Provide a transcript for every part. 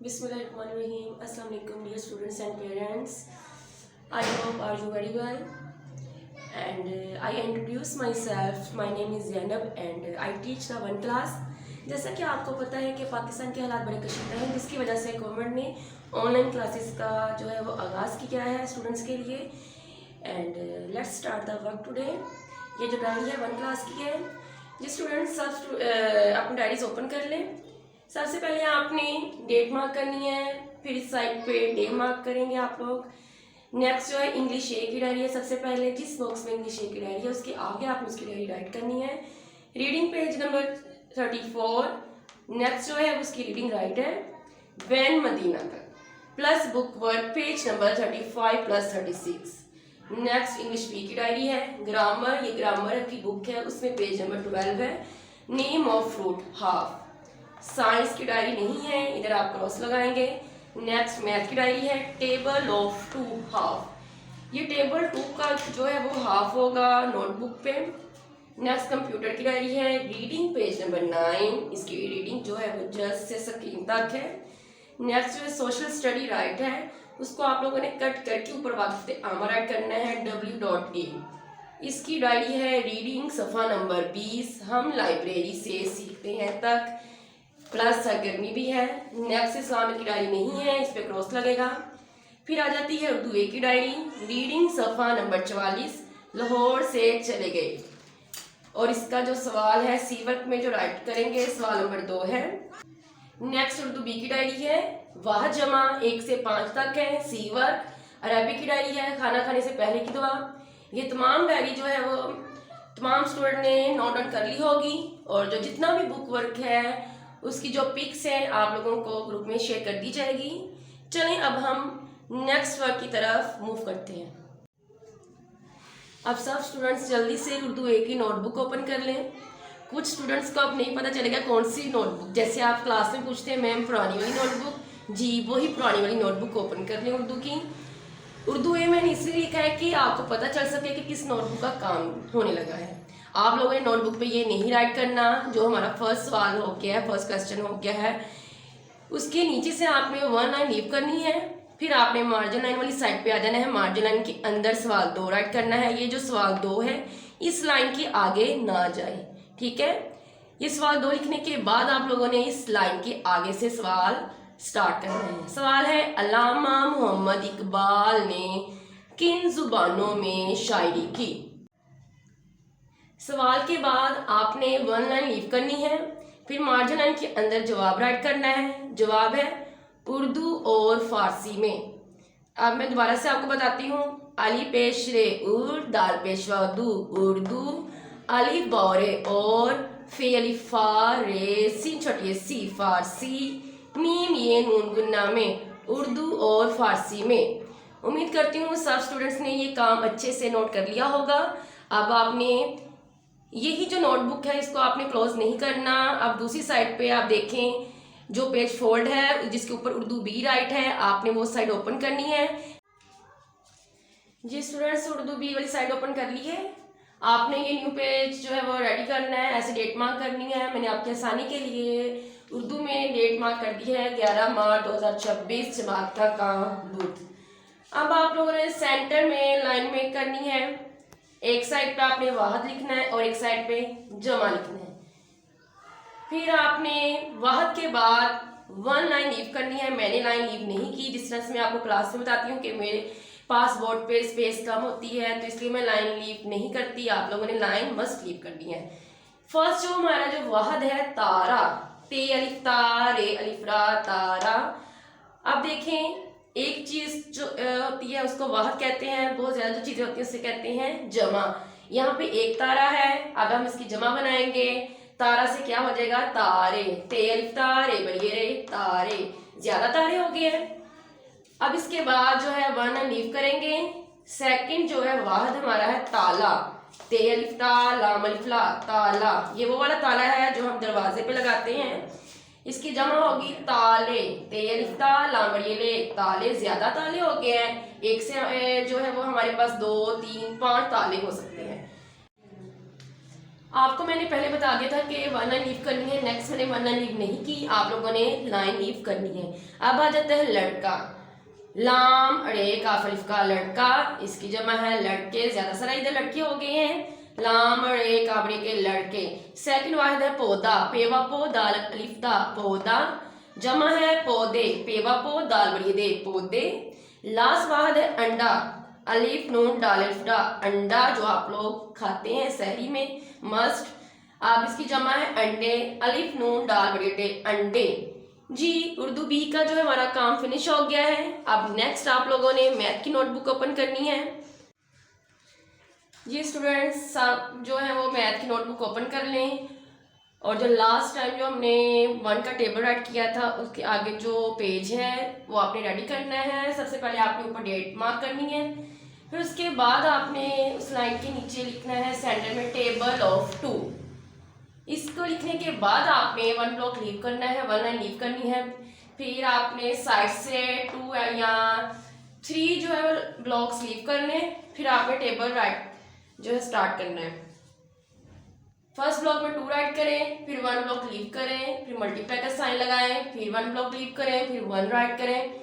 Bismillahirrahmanirrahim. Assalamu alaikum dear students and parents. I hope are you very well. And I introduce myself. My name is Zainab and I teach the 1 class. जैसा कि आपको पता है कि पाकिस्तान के हालात बड़े कशीदा हैं, जिसकी वजह से गवर्नमेंट ने ऑनलाइन क्लासेस का जो है वो आगाज़ किया है स्टूडेंट्स के लिए. And let's start the work today. ये जो डायरी है 1 क्लास की है. जी स्टूडेंट्स सब अपनी डायरीज ओपन कर लें. सबसे पहले आपने डेट मार्क करनी है, फिर इस साइड पे डे मार्क करेंगे आप लोग. नेक्स्ट जो है इंग्लिश ए की डायरी है. सबसे पहले जिस बॉक्स में इंग्लिश ए की डायरी है उसके आगे आपने उसकी डायरी राइट करनी है. Reading page number 34. नेक्स्ट जो है उसकी रीडिंग राइट है वैन मदीना तक plus book word page number 35 plus 36. Next English B की डायरी है. ग्रामर, ये ग्रामर की बुक है, उसमें पेज नंबर 12 है. Name of fruit half. Science की डायरी नहीं है, इधर आप क्रॉस लगाएंगे. नेक्स्ट मैथ की डायरी है. Table of 2 half. ये टेबल 2 का जो है वो हाफ होगा नोटबुक पे. नेक्स्ट कंप्यूटर की डायरी है. रीडिंग पेज नंबर 9, इसकी रीडिंग जो है वो जस्ट से स्क्रीन तक है. नेक्स्ट जो है सोशल स्टडी राइट है, उसको आप लोगों ने कट करके ऊपर वाक़िफ़ आमा राइट करना है W.A. इसकी डायरी है. रीडिंग सफ़ा नंबर 20. हम लाइब्रेरी से सीखते हैं तक प्लस सरगर्मी भी है. नेक्स्ट इस्लाम की डायरी नहीं है, इस पे क्रॉस लगेगा. फिर आ जाती है उर्दू ए की डायरी. रीडिंग सफ़ा नंबर 44. लाहौर से चले गए. और इसका जो सवाल है सी वर्क में जो राइट करेंगे सवाल नंबर 2 है. नेक्स्ट उर्दू बी की डायरी है. वाह जमा 1 से 5 तक है सी वर्क. अरबी की डायरी है. खाना खाने से पहले की दुआ. ये तमाम डायरी जो है वो तमाम स्टूडेंट ने नोट डाउन कर ली होगी. और जो जितना भी बुक वर्क है उसकी जो पिक्स है आप लोगों को ग्रुप में शेयर कर दी जाएगी. चलें अब हम नेक्स्ट वर्क की तरफ मूव करते हैं. अब सब स्टूडेंट्स जल्दी से उर्दू ए की नोटबुक ओपन कर लें. कुछ स्टूडेंट्स को अब नहीं पता चलेगा कौन सी नोटबुक. जैसे आप क्लास में पूछते हैं मैम पुरानी वाली नोटबुक, जी वही पुरानी वाली नोटबुक ओपन कर लें उर्दू की. उर्दू ए मैंने इसलिए लिखा है कि आपको पता चल सके कि किस नोटबुक का काम होने लगा है. आप लोगों ने नोटबुक पे ये नहीं राइट करना जो हमारा फर्स्ट सवाल हो गया है, फर्स्ट क्वेश्चन हो गया है, उसके नीचे से आपने 1 लाइन लीव करनी है. फिर आपने मार्जिन लाइन वाली साइड पे आ जाना है. मार्जिन लाइन के अंदर सवाल 2 राइट करना है. ये जो सवाल 2 है इस लाइन के आगे ना जाए, ठीक है. ये सवाल 2 लिखने के बाद आप लोगों ने इस लाइन के आगे से सवाल स्टार्ट करना है. सवाल है अल्लामा मोहम्मद इकबाल ने किन जुबानों में शायरी की. सवाल के बाद आपने 1 लाइन लीव करनी है. फिर मार्जिन लाइन के अंदर जवाब राइट करना है. जवाब है उर्दू और फारसी में. अब मैं दोबारा से आपको बताती हूँ. अली पेश रे उर्द, दाल पेश वादू उर्दू, अली बौरे और फे अलिफा रे सीन छोटी सी फारसी, मीम ये नून गुन्ना में उर्दू और फारसी में. उम्मीद करती हूँ सब स्टूडेंट्स ने ये काम अच्छे से नोट कर लिया होगा. अब आपने यही जो नोटबुक है इसको आपने क्लोज नहीं करना. अब दूसरी साइड पे आप देखें जो पेज फोल्ड है जिसके ऊपर उर्दू बी राइट है, आपने वो साइड ओपन करनी है. जी स्टूडेंट्स उर्दू बी वाली साइड ओपन कर ली है. आपने ये न्यू पेज जो है वो रेडी करना है. ऐसे डेट मार्क करनी है. मैंने आपकी आसानी के लिए उर्दू में डेट मार्क कर दी है 11 मार्च 2026 जमात का काम दूध. अब आप लोगों ने सेंटर में लाइन मेक करनी है. एक साइड पे आपने वाहद लिखना है और एक साइड पे जमा लिखना है. फिर आपने वाहद के बाद 1 लाइन लीव करनी है. मैंने लाइन लीव नहीं की. जिस तरह से मैं आपको क्लास में बताती हूँ कि मेरे पास बोर्ड पे स्पेस कम होती है तो इसलिए मैं लाइन लीव नहीं करती. आप लोगों ने लाइन मस्ट लीव करनी है. फर्स्ट जो हमारा जो वाहद है तारा, ते अलिफ तारे अलिफ रा तारा. अब देखें एक चीज जो होती है उसको वाहद कहते हैं. बहुत ज्यादा जो चीजें होती हैं उससे कहते हैं जमा. यहाँ पे एक तारा है. अब हम इसकी जमा बनाएंगे. तारा से क्या हो जाएगा तारे, ते अलिफ तारे बड़िए रे तारे, ज्यादा तारे हो गए हैं. अब इसके बाद जो है 1 लाइन लीव करेंगे. सेकंड जो है वाहद हमारा है ताला, ते अलिफ ताला अलिफ ला ताला. ये वो वाला ताला है जो हम दरवाजे पे लगाते हैं. इसकी जमा होगी ताले, ते अलिफ ताला बड़िए ले ताले. ज्यादा ताले हो गए हैं. एक से जो है वो हमारे पास 2 3 5 ताले हो सकते हैं. आपको मैंने पहले बता दिया था कि वन लाइन लीव करनी है, नेक्स्ट मैंने वन लाइन लीव नहीं की, आप लोगों ने लाइन लीव करनी है। अब आ जाता है लड़का, लाम अड़े काफ अलिफ का लड़का, इसकी जमा है लड़के, ज्यादा सारा इधर लड़के हो गए हैं, लाम अड़े काबड़े के लड़के। सेकंड वाहिद है पौधा, पेवा पो दाल अलिफ दा पौधा, जमा है पौधे, पेवा पो दाल बड़ी दे पौधे। लास्ट वाहिद है अंडा, अलिफ नून डाल अलिफ डा अंडा, जो आप लोग खाते हैं सहरी में मस्ट। अब इसकी जमा है अंडे, अलिफ नून डाल बड़ी डे अंडे। जी उर्दू बी का जो है हमारा काम फिनिश हो गया है। अब नेक्स्ट आप लोगों ने मैथ की नोटबुक ओपन करनी है। जी स्टूडेंट्स जो है वो मैथ की नोटबुक ओपन कर लें, और जो लास्ट टाइम जो हमने वन का टेबल राइट किया था उसके आगे जो पेज है वो आपने रेडी करना है। सबसे पहले आपने ऊपर डेट मार्क करनी है, फिर उसके बाद आपने उस लाइन के नीचे लिखना है सेंटर में टेबल ऑफ 2। इसको लिखने के बाद आपने वन ब्लॉक लीव करना है, वन लाइन लीव करनी है। फिर आपने साइड से 2 या 3 जो है ब्लॉक्स लीव करने, फिर आपने टेबल राइट जो है स्टार्ट करना है। फर्स्ट ब्लॉक में 2 राइट करें, फिर 1 ब्लॉक लीव करें, फिर मल्टीप्लाई का साइन लगाएं, फिर 1 ब्लॉक लीव करें, फिर 1 राइट करें,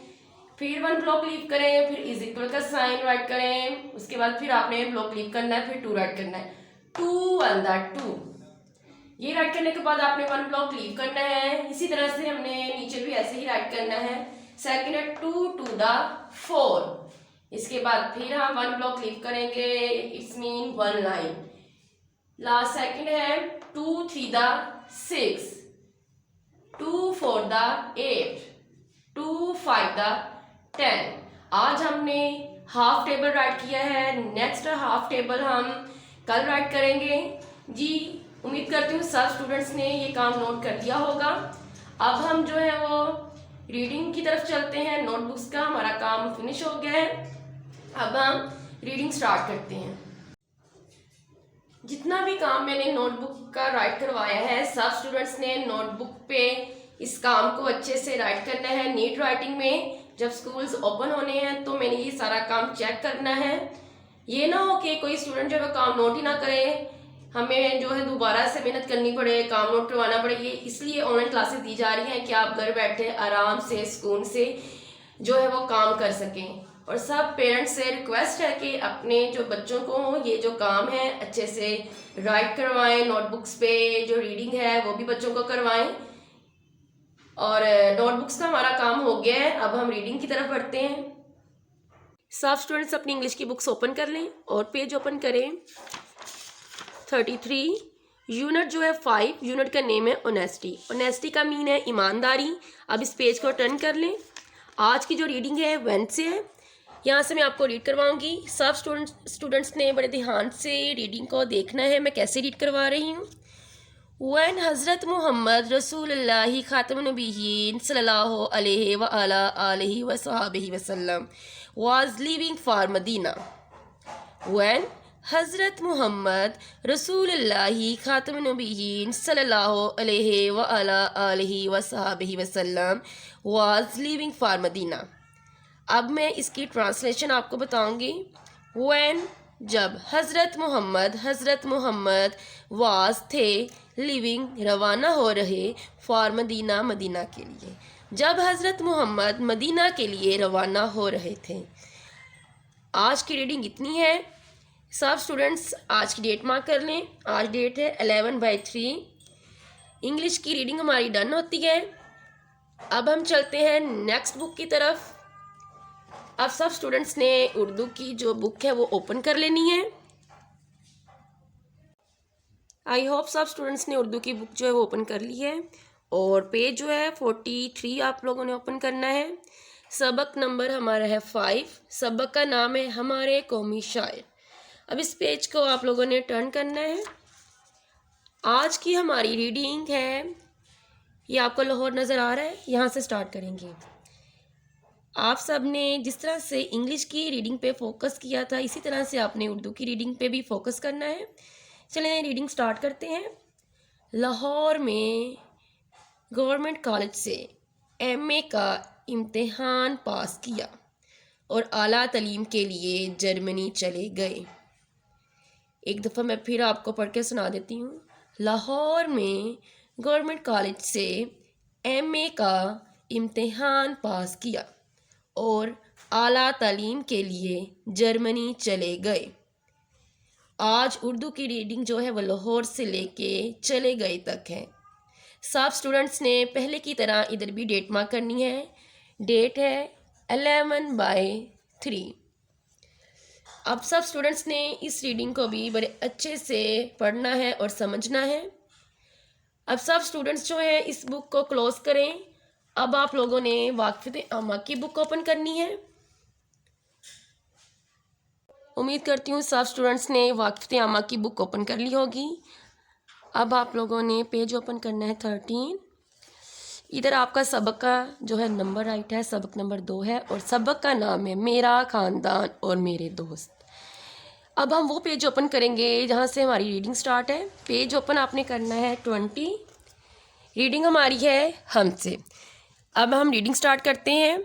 फिर 1 ब्लॉक लीव करें, फिर इज इक्वल का साइन राइट करें। उसके बाद फिर आपने ब्लॉक लीव करना है, फिर 2 राइट करना है, 2 1 2। ये राइट करने के बाद आपने 1 ब्लॉक लीव करना है। इसी तरह से हमने नीचे भी ऐसे ही राइट करना है। सेकंड है 2 2 4। इसके बाद फिर हम 1 ब्लॉक लीव करेंगे, it's mean 1 line. Last second है 2 3 6, 2 4 8, 2 5 10। आज हमने हाफ टेबल राइट किया है, नेक्स्ट हाफ टेबल हम कल राइट करेंगे। जी उम्मीद करती हूँ सब स्टूडेंट्स ने ये काम नोट कर दिया होगा। अब हम जो है वो रीडिंग की तरफ चलते हैं। नोटबुक्स का हमारा काम फिनिश हो गया है, अब हम रीडिंग स्टार्ट करते हैं। जितना भी काम मैंने नोटबुक का राइट करवाया है, सब स्टूडेंट्स ने नोटबुक पे इस काम को अच्छे से राइट करना है नीट राइटिंग में। जब स्कूल्स ओपन होने हैं तो मैंने ये सारा काम चेक करना है। ये ना हो कि कोई स्टूडेंट जो है काम नोट ही ना करे, हमें जो है दोबारा से मेहनत करनी पड़े, काम नोट करवाना पड़े। ये इसलिए ऑनलाइन क्लासेस दी जा रही हैं कि आप घर बैठे आराम से सुकून से जो है वो काम कर सकें। और सब पेरेंट्स से रिक्वेस्ट है कि अपने जो बच्चों को ये जो काम है अच्छे से राइट करवाएं। नोटबुक्स पे जो रीडिंग है वो भी बच्चों को करवाएं। और नोटबुक्स का हमारा काम हो गया है, अब हम रीडिंग की तरफ बढ़ते हैं। सब स्टूडेंट्स अपनी इंग्लिश की बुक्स ओपन कर लें और पेज ओपन करें 33। यूनिट जो है 5, यूनिट का नेम है ऑनेस्टी। ऑनेस्टी का मीन है ईमानदारी। अब इस पेज को टर्न कर लें। आज की जो रीडिंग है वेडनेसडे है, यहाँ से मैं आपको रीड करवाऊंगी। सब स्टूडेंट्स ने बड़े ध्यान से रीडिंग को देखना है, मैं कैसे रीड करवा रही हूँ। When हज़रत मोहम्मद रसूलुल्लाह खातमुन नबिय्यीन सल्लल्लाहु अलैहि व अला आलिहि व सहाबिहि वसल्लम was living for Medina. When हज़रत मोहम्मद रसूलुल्लाह खातमुन नबिय्यीन सल्लल्लाहु अलैहि व अला आलिहि व सहाबिहि वसल्लम was living for Medina. अब मैं इसकी ट्रांसलेशन आपको बताऊंगी। When जब हज़रत मोहम्मद वाज थे लिविंग रवाना हो रहे फॉर मदीना मदीना के लिए, जब हज़रत मोहम्मद मदीना के लिए रवाना हो रहे थे। आज की रीडिंग इतनी है। सब स्टूडेंट्स आज की डेट मार्क कर लें। आज डेट है 11/3। इंग्लिश की रीडिंग हमारी डन होती है। अब हम चलते हैं नेक्स्ट बुक की तरफ। अब सब स्टूडेंट्स ने उर्दू की जो बुक है वो ओपन कर लेनी है। आई होप सब स्टूडेंट्स ने उर्दू की बुक जो है वो ओपन कर ली है, और पेज जो है 43 आप लोगों ने ओपन करना है। सबक नंबर हमारा है 5। सबक का नाम है हमारे कौमी शायर। अब इस पेज को आप लोगों ने टर्न करना है। आज की हमारी रीडिंग है, ये आपको लाहौर नज़र आ रहा है, यहाँ से स्टार्ट करेंगे। आप सब ने जिस तरह से इंग्लिश की रीडिंग पे फोकस किया था, इसी तरह से आपने उर्दू की रीडिंग पे भी फोकस करना है। चलें रीडिंग स्टार्ट करते हैं। लाहौर में गवर्नमेंट कॉलेज से एमए का इम्तिहान पास किया और आला तालीम के लिए जर्मनी चले गए। एक दफ़ा मैं फिर आपको पढ़ के सुना देती हूँ। लाहौर में गवर्नमेंट कॉलेज से एमए का इम्तिहान पास किया और आला तालीम के लिए जर्मनी चले गए। आज उर्दू की रीडिंग जो है वो लाहौर से लेके चले गए तक है। सब स्टूडेंट्स ने पहले की तरह इधर भी डेट मार्क करनी है। डेट है 11/3। अब सब स्टूडेंट्स ने इस रीडिंग को भी बड़े अच्छे से पढ़ना है और समझना है। अब सब स्टूडेंट्स जो है इस बुक को क्लोज करें। अब आप लोगों ने वाक़िफ़त आमा की बुक ओपन करनी है। उम्मीद करती हूँ सब स्टूडेंट्स ने वाक़िफ़त आमा की बुक ओपन कर ली होगी। अब आप लोगों ने पेज ओपन करना है 13। इधर आपका सबक का जो है नंबर राइट है, सबक नंबर 2 है और सबक का नाम है मेरा ख़ानदान और मेरे दोस्त। अब हम वो पेज ओपन करेंगे जहाँ से हमारी रीडिंग स्टार्ट है। पेज ओपन आपने करना है 20। रीडिंग हमारी है हमसे। अब हम रीडिंग स्टार्ट करते हैं।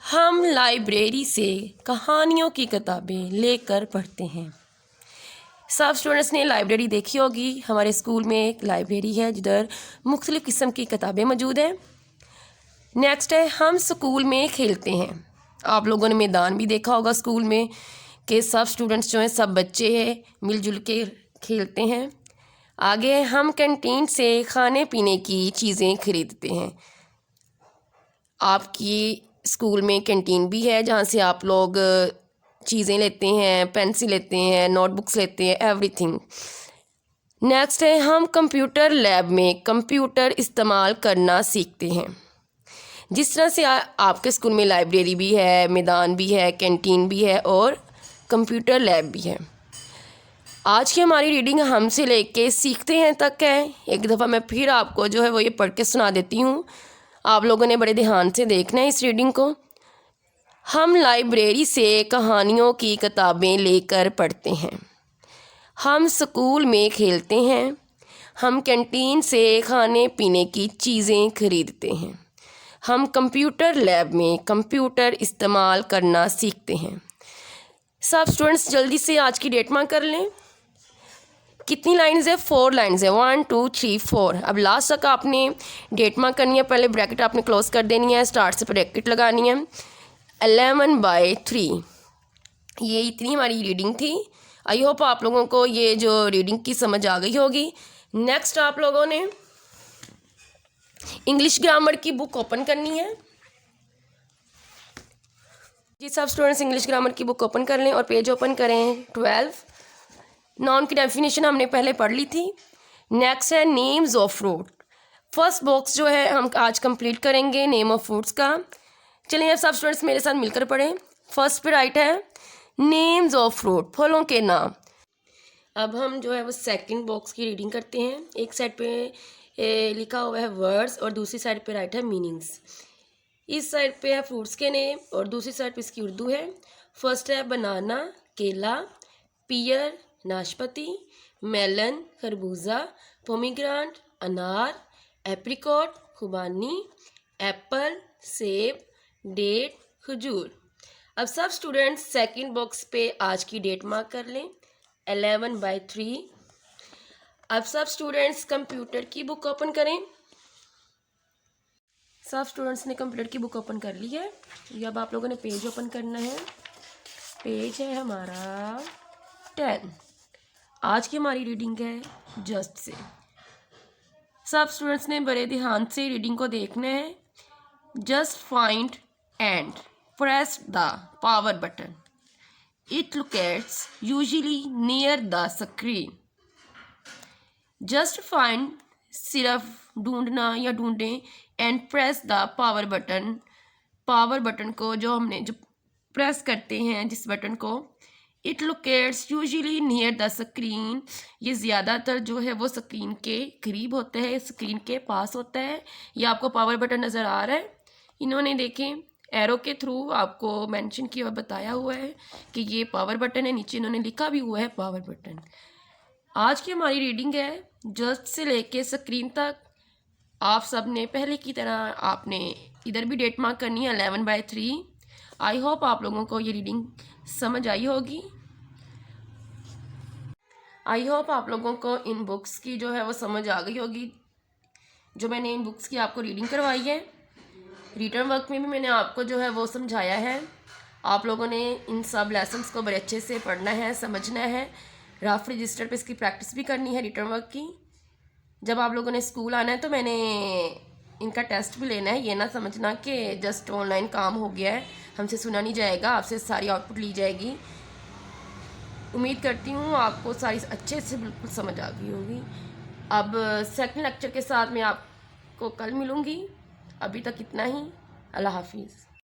हम लाइब्रेरी से कहानियों की किताबें लेकर पढ़ते हैं। सब स्टूडेंट्स ने लाइब्रेरी देखी होगी। हमारे स्कूल में एक लाइब्रेरी है जिधर मुख्तलिफ़ किस्म की किताबें मौजूद हैं। नेक्स्ट है हम स्कूल में खेलते हैं। आप लोगों ने मैदान भी देखा होगा स्कूल में कि सब स्टूडेंट्स जो हैं सब बच्चे हैं मिलजुल के खेलते हैं। आगे हम कैंटीन से खाने पीने की चीज़ें खरीदते हैं। आपकी स्कूल में कैंटीन भी है जहाँ से आप लोग चीज़ें लेते हैं, पेंसिल लेते हैं, नोटबुक्स लेते हैं, एवरीथिंग। नेक्स्ट है हम कंप्यूटर लैब में कंप्यूटर इस्तेमाल करना सीखते हैं। जिस तरह से आपके स्कूल में लाइब्रेरी भी है, मैदान भी है, कैंटीन भी है और कंप्यूटर लैब भी है। आज की हमारी रीडिंग हमसे लेके सीखते हैं तक है। एक दफ़ा मैं फिर आपको जो है वो ये पढ़ के सुना देती हूँ। आप लोगों ने बड़े ध्यान से देखना है इस रीडिंग को। हम लाइब्रेरी से कहानियों की किताबें लेकर पढ़ते हैं। हम स्कूल में खेलते हैं। हम कैंटीन से खाने पीने की चीज़ें खरीदते हैं। हम कंप्यूटर लैब में कंप्यूटर इस्तेमाल करना सीखते हैं। सब स्टूडेंट्स जल्दी से आज की डेट मार्क कर लें। कितनी लाइन्स है? 4 लाइन्स है, 1 2 3 4। अब लास्ट तक आपने डेट मार्क करनी है। पहले ब्रैकेट आपने क्लोज कर देनी है, स्टार्ट से ब्रैकेट लगानी है। 11/3 ये इतनी हमारी रीडिंग थी। आई होप आप लोगों को ये जो रीडिंग की समझ आ गई होगी। नेक्स्ट आप लोगों ने इंग्लिश ग्रामर की बुक ओपन करनी है। जी सब स्टूडेंट्स इंग्लिश ग्रामर की बुक ओपन कर लें और पेज ओपन करें 12। नाउन की डेफिनेशन हमने पहले पढ़ ली थी। नेक्स्ट है names of fruit. First box जो है हम आज कंप्लीट करेंगे नेम ऑफ फ्रूट्स का। चलिए सब स्टूडेंट्स मेरे साथ मिलकर पढ़ें। फर्स्ट पे राइट है नेम्स ऑफ फ्रूट, फलों के नाम। अब हम जो है वो सेकंड बॉक्स की रीडिंग करते हैं। एक साइड पे लिखा हुआ है वर्ड्स और दूसरी साइड पे राइट है मीनिंग्स। इस साइड पे है फ्रूट्स के नेम और दूसरी साइड पे इसकी उर्दू है। फर्स्ट है बनाना केला, पियर नाशपाती, मेलन खरबूजा, पोमीग्रानेट अनार, एप्रिकॉट खुबानी, एप्पल सेब, डेट खजूर। अब सब स्टूडेंट्स सेकंड बॉक्स पे आज की डेट मार्क कर लें 11/3। अब सब स्टूडेंट्स कंप्यूटर की बुक ओपन करें। सब स्टूडेंट्स ने कंप्यूटर की बुक ओपन कर ली है। ये अब आप लोगों ने पेज ओपन करना है। पेज है हमारा 10। आज की हमारी रीडिंग है जस्ट से। सब स्टूडेंट्स ने बड़े ध्यान से रीडिंग को देखना है। Just find and press the power button. It locates usually near the screen. Just find सिर्फ ढूंढना या ढूंढें and press the power button. Power button को जो हमने जो प्रेस करते हैं जिस बटन को, it locates usually near the screen. ये ज़्यादातर जो है वो स्क्रीन के करीब होता है, स्क्रीन के पास होता है। ये आपको पावर बटन नज़र आ रहा है। इन्होंने देखें एरो के थ्रू आपको मेंशन किया हुआ बताया हुआ है कि ये पावर बटन है। नीचे इन्होंने लिखा भी हुआ है पावर बटन। आज की हमारी रीडिंग है जस्ट से लेके स्क्रीन तक। आप सब ने पहले की तरह आपने इधर भी डेट मार्क करनी है 11/3। आई होप आप लोगों को ये रीडिंग समझ आई होगी। आई होप आप लोगों को इन बुक्स की जो है वो समझ आ गई होगी, जो मैंने इन बुक्स की आपको रीडिंग करवाई है। रिटर्न वर्क में भी मैंने आपको जो है वो समझाया है। आप लोगों ने इन सब लेसन्स को बड़े अच्छे से पढ़ना है, समझना है। रफ रजिस्टर पे इसकी प्रैक्टिस भी करनी है रिटर्न वर्क की। जब आप लोगों ने स्कूल आना है तो मैंने इनका टेस्ट भी लेना है। ये ना समझना कि जस्ट ऑनलाइन काम हो गया है, हमसे सुना नहीं जाएगा, आपसे सारी आउटपुट ली जाएगी। उम्मीद करती हूँ आपको सारी अच्छे से बिल्कुल समझ आ गई होगी। अब सेकंड लेक्चर के साथ मैं आपको कल मिलूँगी। अभी तक इतना ही। अल्लाह हाफिज़।